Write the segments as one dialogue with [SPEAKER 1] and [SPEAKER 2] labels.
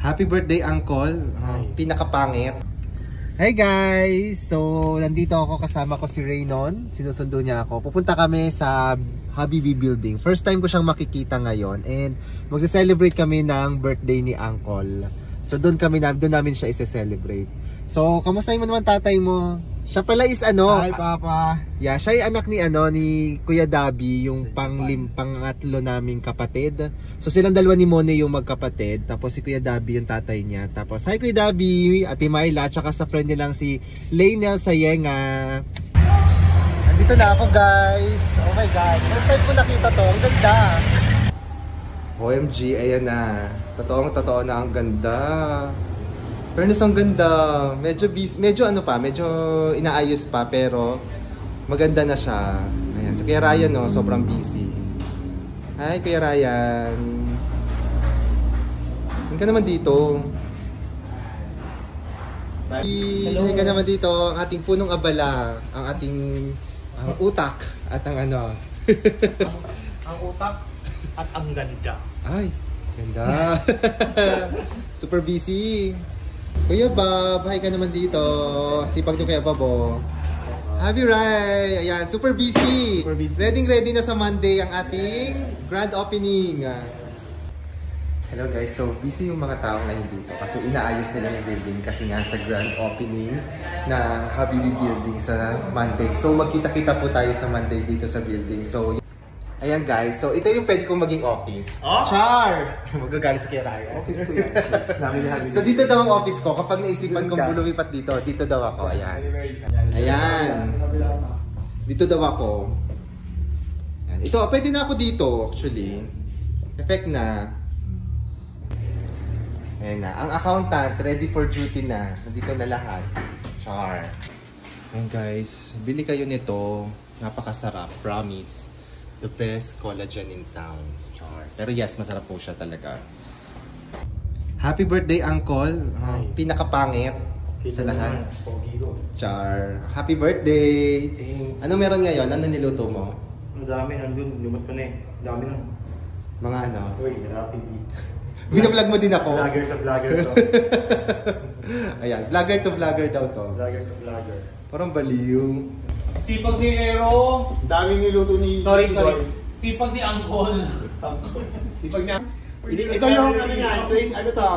[SPEAKER 1] Happy birthday, Uncle. Pinakapangit. Hey guys! So, nandito ako, kasama ko si Raynon. Sinusundo niya ako. Pupunta kami sa Habibi Building. First time ko siyang makikita ngayon. And magse-celebrate kami ng birthday ni Uncle. So, doon namin siya ise-celebrate. So, kamusta mo naman tatay mo? Siya pala is
[SPEAKER 2] Hi, Papa.
[SPEAKER 1] Yeah, siya ay anak ni ni Kuya Dabi, yung pangatlo naming kapatid. So silang dalawa ni Mone yung magkapatid, tapos si Kuya Dabi yung tatay niya. Tapos hi Kuya Dabi, Ate Myla, tsaka sa friend nilang si Laynel Sayenga. Andito na ako guys. Oh my god, first time ko nakita to. Ang ganda. OMG, ayan na. Totoo na ang ganda. Fairness, ang ganda. Medyo inaayos pa, pero maganda na siya. Ayan, so Kuya Ryan, no, sobrang busy. Hi, Kuya Ryan. Tingin ka naman dito. Hello. Tingin ka naman dito, ang ating punong abala, ang ating utak, at ang
[SPEAKER 2] ang utak at ang ganda.
[SPEAKER 1] Ay, ganda. Super busy. Kuya Bob, hi ka naman dito. Sipag nyo Kuya Bob, oh. Happy Rai! Ayan, super busy. Ready na sa Monday ang ating grand opening. Hello guys, so busy yung mga tao ngayon dito kasi inaayos nila yung building kasi nga sa grand opening ng Habibi Building sa Monday. So magkita-kita po tayo sa Monday dito sa building. So ayan guys, so ito yung pwede kong maging office. Oh? Char! Magagalit sa Kuya Ryan. Office ko yan. So dito daw ang office ko. Kapag naisipan kong lumipat dito, dito daw ako. Ayan. Ayan. Dito daw ako. Ayan. Ito, pwede na ako dito actually. Effect na. Ayan na. Ang accountant, ready for duty na. Nandito na lahat. Char. Ayan guys, bili kayo nito. Napakasarap. Promise. The best collagen in town. Char. Pero yes, masarap po siya talaga. Happy birthday, Uncle. Pinakapangit sa lahat. Char. Happy birthday. Thanks. Ano meron ngayon? Ano niluto mo?
[SPEAKER 2] Ang dami nandun. Lumot ko na eh. Dami nun.
[SPEAKER 1] Mga ano?
[SPEAKER 2] Uy, rapid beat.
[SPEAKER 1] Binablog mo din ako.
[SPEAKER 2] Vlogger sa vlogger to.
[SPEAKER 1] Ayan. Vlogger to vlogger daw to.
[SPEAKER 2] Vlogger to vlogger.
[SPEAKER 1] Parang baliw.
[SPEAKER 3] Sipag ni Ero.
[SPEAKER 2] Daming niluto ni...
[SPEAKER 3] Sorry. Sipag ni Uncle.
[SPEAKER 2] Sipag niya. Ito yung ano to,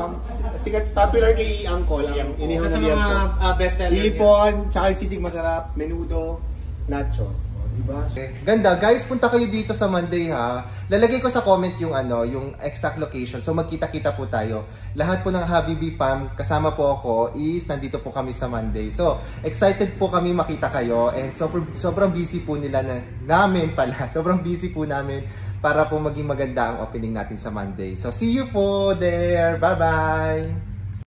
[SPEAKER 2] sikat popular kay Uncle, ang inihaw
[SPEAKER 3] Isa sa
[SPEAKER 2] na liyan
[SPEAKER 3] mga
[SPEAKER 2] po.
[SPEAKER 3] bestseller.
[SPEAKER 2] Ipon, tsaka yung sisig masarap, menudo, nachos. Diba?
[SPEAKER 1] Ganda. Guys, punta kayo dito sa Monday ha. Lalagay ko sa comment yung yung exact location. So magkita-kita po tayo. Lahat po ng Habibi fam, kasama po ako, is nandito po kami sa Monday. So excited po kami makita kayo and sobrang busy po namin pala. Sobrang busy po namin para po maging maganda ang opening natin sa Monday. So see you po there. Bye-bye!